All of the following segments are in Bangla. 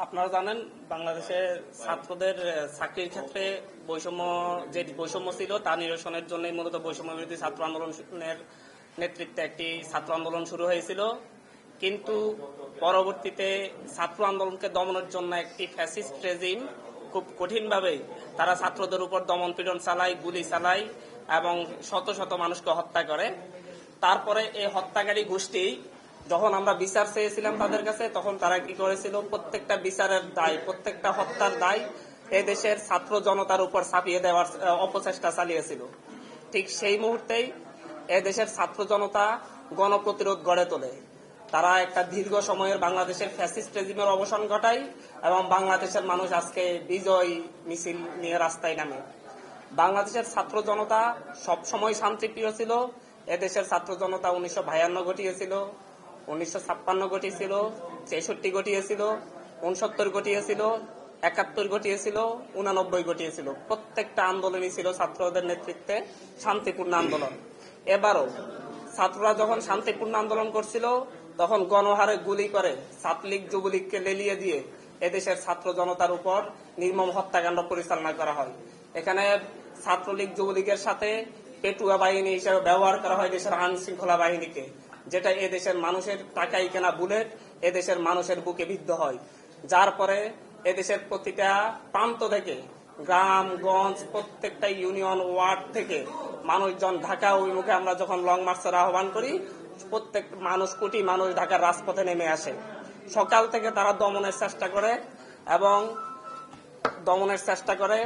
আপনারা জানেন বাংলাদেশে ছাত্রদের চাকরির ক্ষেত্রে বৈষম্য ছিল তা নিরসনের জন্য মূলত বৈষম্য বিরোধী ছাত্র আন্দোলনের নেতৃত্বে একটি ছাত্র আন্দোলন শুরু হয়েছিল। কিন্তু পরবর্তীতে ছাত্র আন্দোলনকে দমনের জন্য একটি ফ্যাসিস্ট রেজিম খুব কঠিনভাবে তারা ছাত্রদের উপর দমন পীড়ন চালায়, গুলি চালায় এবং শত শত মানুষকে হত্যা করে। তারপরে এই হত্যাকারী গোষ্ঠী যখন আমরা বিচার চেয়েছিলাম তাদের কাছে, তখন তারা কি করেছিল, প্রত্যেকটা বিচারের দায়, প্রত্যেকটা হত্যার দায় এই দেশের ছাত্র জনতার উপর চাপিয়ে দেওয়ার অপচেষ্টা চালিয়েছিল। ঠিক সেই মুহূর্তেই দেশের ছাত্র জনতা গণপ্রতিরোধ গড়ে তোলে। তারা একটা দীর্ঘ সময়ের বাংলাদেশের ফ্যাসিস্ট রেজিমের অবসান ঘটায় এবং বাংলাদেশের মানুষ আজকে বিজয় মিছিল নিয়ে রাস্তায় নামে। বাংলাদেশের ছাত্র জনতা সবসময় শান্তিপ্রিয় ছিল। এদেশের ছাত্র জনতা 1952 ঘটিয়েছিল, 1956 ঘটিয়েছিল, 63 ঘটিয়েছিল, 69 ঘটিয়েছিল, 71 ঘটিয়েছিল, 89 ঘটিয়েছিল। প্রত্যেকটা আন্দোলনই ছিল ছাত্রদের নেতৃত্বে শান্তিপূর্ণ আন্দোলন। এবারও ছাত্ররা যখন শান্তিপূর্ণ আন্দোলন করছিল তখন গণহারে গুলি করে ছাত্রলীগ যুবলীগকে লেলিয়ে দিয়ে এদেশের ছাত্র জনতার উপর নির্মম হত্যাকাণ্ড পরিচালনা করা হয়। এখানে ছাত্রলীগ যুবলীগের সাথে পেটুয়া বাহিনী হিসেবে ব্যবহার করা হয় দেশের আইন শৃঙ্খলা বাহিনীকে, যেটা এদেশের মানুষের টাকাই কেনা বুলেট এদেশের মানুষের বুকে বিদ্ধ হয়। যার পরে এদেশের প্রতিটা প্রান্ত থেকে, গ্রামগঞ্জ, প্রত্যেকটা ইউনিয়ন ওয়ার্ড থেকে মানুষজন ঢাকা অভিমুখে আমরা যখন লং মার্চের আহ্বান করি, প্রত্যেক মানুষ, কোটি মানুষ ঢাকার রাজপথে নেমে আসে। সকাল থেকে তারা দমনের চেষ্টা করে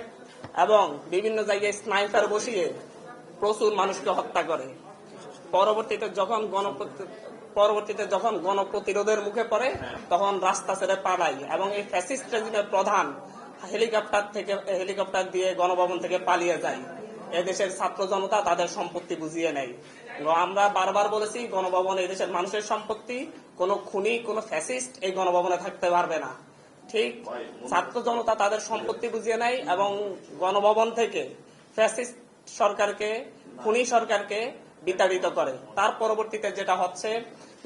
এবং বিভিন্ন জায়গায় স্নাইপার বসিয়ে প্রচুর মানুষকে হত্যা করে। পরবর্তীতে যখন গণপ্রতিরোধের মুখে পড়ে তখন রাস্তা ছেড়ে পালায় এবং এই ফ্যাসিস্ট রেজিমের প্রধান হেলিকপ্টার দিয়ে গণভবন থেকে পালিয়ে যায়। এদেশের ছাত্র জনতা তাদের সম্পত্তি বুঝিয়ে নেয়। আমরা বারবার বলেছি, গণভবন এদেশের মানুষের সম্পত্তি। কোনো খুনি, কোনো ফ্যাসিস্ট এই গণভবনে থাকতে পারবে না। ঠিক ছাত্র জনতা তাদের সম্পত্তি বুঝিয়ে নেয় এবং গণভবন থেকে ফ্যাসিস্ট সরকারকে, খুনি সরকারকে বিতাড়িত করে। তার পরবর্তীতে যেটা হচ্ছে,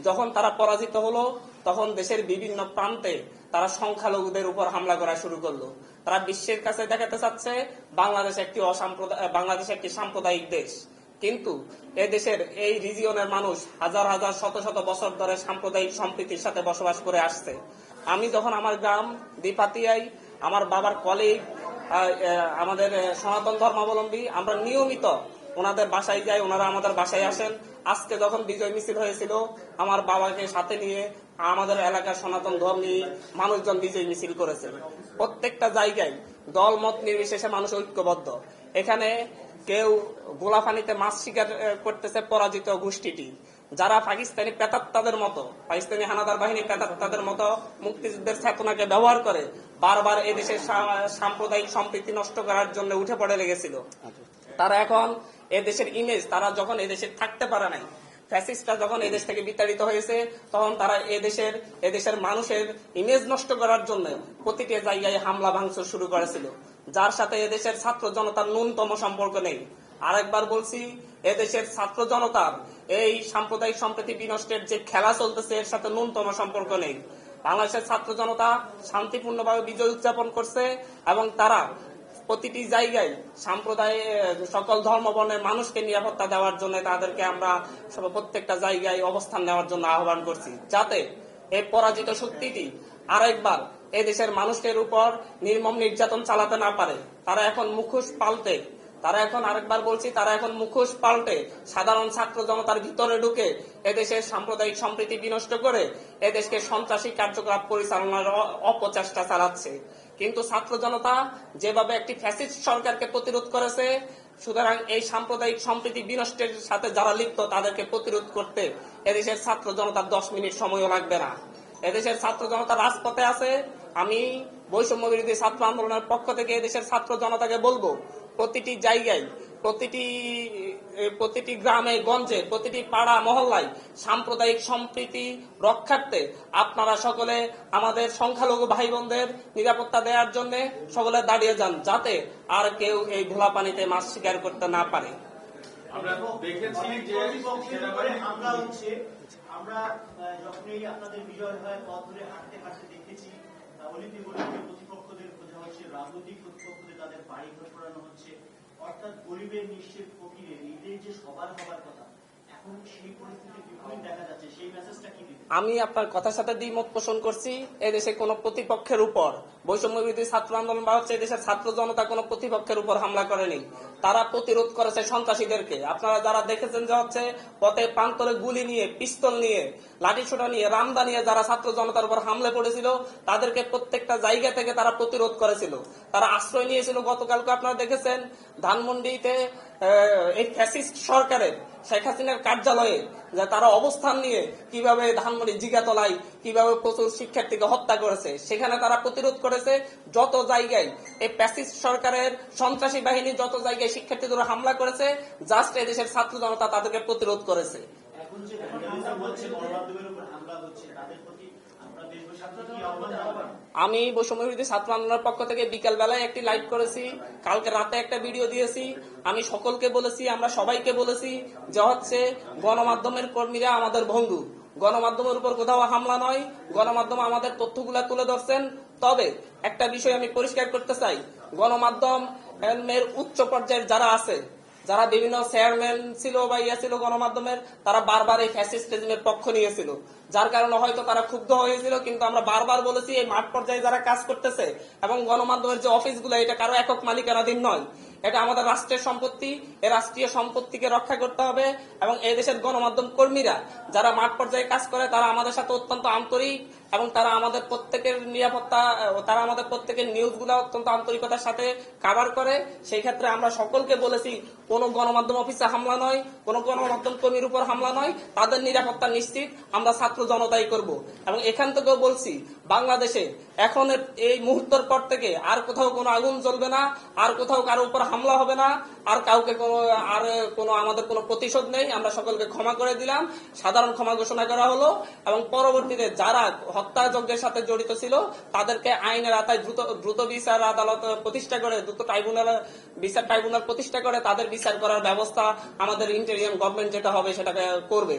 যখন তারা পরাজিত হলো তখন দেশের বিভিন্ন প্রান্তে তারা সংখ্যালঘুদের উপর হামলা করা শুরু করলো। তারা বিশ্বের কাছে দেখাতে চাচ্ছে বাংলাদেশ একটি সাম্প্রদায়িক দেশ। কিন্তু এই দেশের এই রিজিয়নের মানুষ হাজার হাজার শত শত বছর ধরে সাম্প্রদায়িক সম্প্রীতির সাথে বসবাস করে আসছে। আমি যখন আমার গ্রাম দ্বিপাতিয়ায় আমার বাবার কলিগ, আমাদের সনাতন ধর্মাবলম্বী, আমরা নিয়মিত ওনাদের বাসায় যাই, ওনারা আমাদের বাসায় আসেন। আজকে যখন বিজয় মিছিল হয়েছিল, আমার বাবাকে সাথে নিয়ে আমাদের এলাকার সনাতন ধর্মী মানুষজন বিজয় মিছিল করেছে। প্রত্যেকটা জায়গায় দলমত নির্বিশেষে মানুষ ঐক্যবদ্ধ। এখানে কেউ গোলাপানিতে মাছ শিকার করতেছে পরাজিত গোষ্ঠীটি, যারা পাকিস্তানি প্রেতাত্মাদের মতো, পাকিস্তানি হানাদার বাহিনী প্রেতাত্মাদের মতো মুক্তিযুদ্ধের চেতনাকে ব্যবহার করে বারবার এদেশের সাম্প্রদায়িক সম্প্রীতি নষ্ট করার জন্য উঠে পড়ে লেগেছিল। তারা এখন এদেশের ইমেজ, তারা যখন এদেশে থাকতে পারে নাই, ফ্যাসিস্টরা যখন এদেশ থেকে বিতাড়িত হয়েছে, তখন তারা এদেশের মানুষের ইমেজ নষ্ট করার জন্য প্রতিটি জায়গায় হামলা ভাঙচুর শুরু করেছিল, যার সাথে এদেশের ছাত্র জনতার ন্যূনতম সম্পর্ক নেই। আরেকবার বলছি, এদেশের ছাত্র জনতার এই সাম্প্রদায়িক সম্প্রীতি বিনষ্টের যে খেলা চলতেছে এর সাথে ন্যূনতম সম্পর্ক নেই। বাংলাদেশের ছাত্র জনতা শান্তিপূর্ণভাবে বিজয় উদযাপন করছে এবং তারা প্রতিটি জায়গায় সকল ধর্ম বর্ণের মানুষকে নিরাপত্তা দেওয়ার জন্য তাদেরকে আমরা প্রত্যেকটা জায়গায় অবস্থান নেওয়ার জন্য আহ্বান করছি, যাতে এই পরাজিত শক্তিটি আরেকবার এই দেশের মানুষের উপর নির্মম নির্যাতন চালাতে না পারে। তারা এখন মুখোশ পাল্টে সাধারণ ছাত্র জনতার ভিতরে ঢুকে এদেশের সাম্প্রদায়িক সম্প্রীতি বিনষ্ট করে এদেশকে সন্ত্রাসী কার্যকলাপ পরিচালনার অপচেষ্টা চালাচ্ছে। কিন্তু ছাত্র জনতা যেভাবে একটি ফ্যাসিস্ট সরকারকে প্রতিরোধ করেছে, সুতরাং এই সাম্প্রদায়িক সম্প্রীতি বিনষ্টের সাথে যারা লিপ্ত তাদেরকে প্রতিরোধ করতে এদেশের ছাত্র জনতার 10 মিনিট সময়ও লাগবে না। এদেশের ছাত্র জনতা রাজপথে আছে। আমি বৈষম্য বিরোধী ছাত্র আন্দোলনের পক্ষ থেকে এদেশের ছাত্র জনতাকে বলবো, প্রতিটি জায়গায়, প্রতিটি গ্রামে গঞ্জে, প্রতিটি পাড়া মহল্লায় সাম্প্রদায়িক সম্প্রীতি রক্ষার্থে আপনারা সকলে আমাদের সংখ্যালঘু ভাই বোনদের নিরাপত্তা দেওয়ার জন্য সকলে দাঁড়িয়ে যান, যাতে আর কেউ এই ভোলা পানিতে মাছ শিকার করতে না পারে। আমরা দেখেছি যে আমরা যখনই আপনাদের বিজয় হয় পথ ধরে হাঁটতে হাঁটতে দেখেছি প্রতিপক্ষদের বোঝা হচ্ছে, রাজনৈতিক প্রতিপক্ষদের তাদের বাড়ি ঘর করানো হচ্ছে, অর্থাৎ গরিবের নিশ্চিত ফকিরের ঈদের যে সবার হবার কথা, এখন সেই পরিস্থিতির বিপরীত দেখা যাচ্ছে। সেই মেসেজটা কি দিবে? আমি আপনার কথার সাথে দ্বিমত পোষণ করছি। এদেশে কোন প্রতিপক্ষের উপর বৈষম্য বিরোধী ছাত্র আন্দোলন বা হচ্ছে এদেশের ছাত্র জনতা কোন প্রতিপক্ষের উপর হামলা করেনি। তারা প্রতিরোধ করেছে সন্ত্রাসীদেরকে। আপনারা যারা দেখেছেন যে হচ্ছে পথে প্রান্তরে গুলি নিয়ে, পিস্তল নিয়ে, লাঠিসোঁটা নিয়ে, রামদা নিয়ে যারা ছাত্র জনতার উপর হামলে পড়েছিল, তাদেরকে প্রত্যেকটা জায়গা থেকে তারা প্রতিরোধ করেছিল। তারা আশ্রয় নিয়েছিল। গতকালকে আপনারা দেখেছেন ধানমন্ডিতে এই ফ্যাসিস্ট সরকারের শেখ হাসিনার কার্যালয়ে যে তারা অবস্থান নিয়ে কিভাবে ধানমন্ডি জিগাতলায় কিভাবে প্রচুর শিক্ষার্থীকে হত্যা করেছে, সেখানে তারা প্রতিরোধ করেছে। যত জায়গায় এই ফ্যাসিস্ট সরকারের সন্ত্রাসী বাহিনী যত জায়গায় শিক্ষার্থীদের হামলা করেছে, জাস্ট এদেশের ছাত্র জনতা তাদেরকে প্রতিরোধ করেছে। এখন যে ভ্যান্ডালিজম হচ্ছে, গণমাধ্যমের উপর হামলা হচ্ছে, তাদের প্রতি আমরা দেশবাসীকে কি আহ্বান জানাবেন? আমি বৈষম্য বিরোধী ছাত্র আন্দোলনের পক্ষ থেকে বিকাল বেলায় একটি লাইভ করেছি, কালকে রাতে একটা ভিডিও দিয়েছি। আমি সকলকে বলেছি, আমরা সবাইকে বলেছি যে হচ্ছে গণমাধ্যমের কর্মীরা আমাদের বন্ধু। গণমাধ্যমের উপর কোথাও হামলা নয়, গণমাধ্যম আমাদের তথ্যগুলা তুলে ধরছেন। তবে একটা বিষয় আমি পরিষ্কার করতে চাই, গণমাধ্যম এর উচ্চ পর্যায়ের যারা আছে, যারা বিভিন্ন চেয়ারম্যান ছিল বা ইয়া ছিল গণমাধ্যমের, তারা বারবার এই ফ্যাসিস্ট রেজিমের পক্ষ নিয়েছিল, যার কারণে হয়তো তারা ক্ষুব্ধ হয়েছিল। কিন্তু আমরা বারবার বলেছি এই মাঠ পর্যায়ে যারা কাজ করতেছে এবং গণমাধ্যমের যে অফিসগুলো, এটা কারো একক মালিকানাধীন নয়, এটা আমাদের রাষ্ট্রের সম্পত্তি। এই রাষ্ট্রীয় সম্পত্তিকে রক্ষা করতে হবে এবং এই দেশের গণমাধ্যম কর্মীরা যারা মাঠ পর্যায়ে কাজ করে, তারা আমাদের সাথে অত্যন্ত আন্তরিক এবং তারা আমাদের প্রত্যেকের নিরাপত্তা, তারা আমাদের প্রত্যেকের নিউজগুলো অত্যন্ত আন্তরিকতার সাথে কাভার করে। সেই ক্ষেত্রে আমরা সকলকে বলেছি কোন গণমাধ্যম অফিসে হামলা নয়, কোন গণমাধ্যম কর্মীর উপর হামলা নয়, তাদের নিরাপত্তা নিশ্চিত আমরা ছাত্র জনতাই করব। এবং এখান থেকেও বলছি, বাংলাদেশে এখন এই মুহূর্তের পর থেকে আর কোথাও কোনো আগুন জ্বলবে না, আর কোথাও কারো উপর হামলা হবে না, আর কাউকে কোনো আমাদের কোনো প্রতিশোধ নেই। আমরা সকলকে ক্ষমা করে দিলাম, সাধারণ ক্ষমা ঘোষণা করা হলো এবং পরবর্তীতে যারা হত্যাযজ্ঞের সাথে জড়িত ছিল তাদেরকে আইনের আওতায় দ্রুত বিচার আদালত প্রতিষ্ঠা করে, দ্রুত বিচার ট্রাইব্যুনাল প্রতিষ্ঠা করে তাদের বিচার করার ব্যবস্থা আমাদের ইন্টেরিয়াম গভর্নমেন্ট যেটা হবে সেটাকে করবে।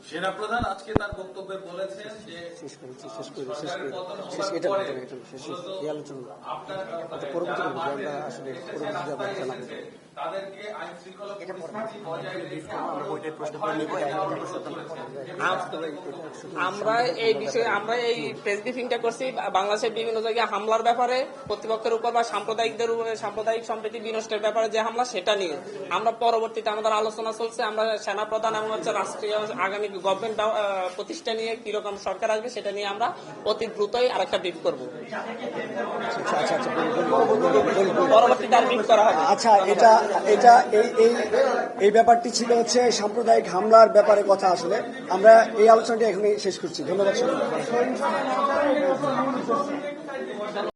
সেনাপ্রধান আজকে তার বক্তব্যে বলেছেন যে সরকারের পতন হওয়ার পরে মূলত আপনার যারা মাঠে সেনা বাহিনী এসেছে, তাদেরকে আইন শৃঙ্খলা পরিস্থিতি বজায় রেখে আমরা এই বিষয়ে আমরা এই প্রেস ব্রিফিংটা করছি বাংলাদেশের বিভিন্ন জায়গায় হামলার ব্যাপারে, প্রতিপক্ষের উপর বা সাম্প্রদায়িক সম্প্রীতি বিনষ্টের ব্যাপারে যে হামলা, সেটা নিয়ে আমরা পরবর্তীতে আমাদের আলোচনা চলছে। আমরা সেনাপ্রধান এবং হচ্ছে রাষ্ট্রীয় আগামী গভর্নমেন্ট প্রতিষ্ঠা নিয়ে কিরকম সরকার আসবে সেটা নিয়ে আমরা অতি দ্রুতই আরেকটা ব্রিফ করবো। পরবর্তীতে আর ব্রিফ করা হবে। আচ্ছা, এটা এই ব্যাপারটি ছিল হচ্ছে সাম্প্রদায়িক হামলার ব্যাপারে কথা। আসলে আমরা এই আলোচনাটি এখানে শেষ করছি। ধন্যবাদ।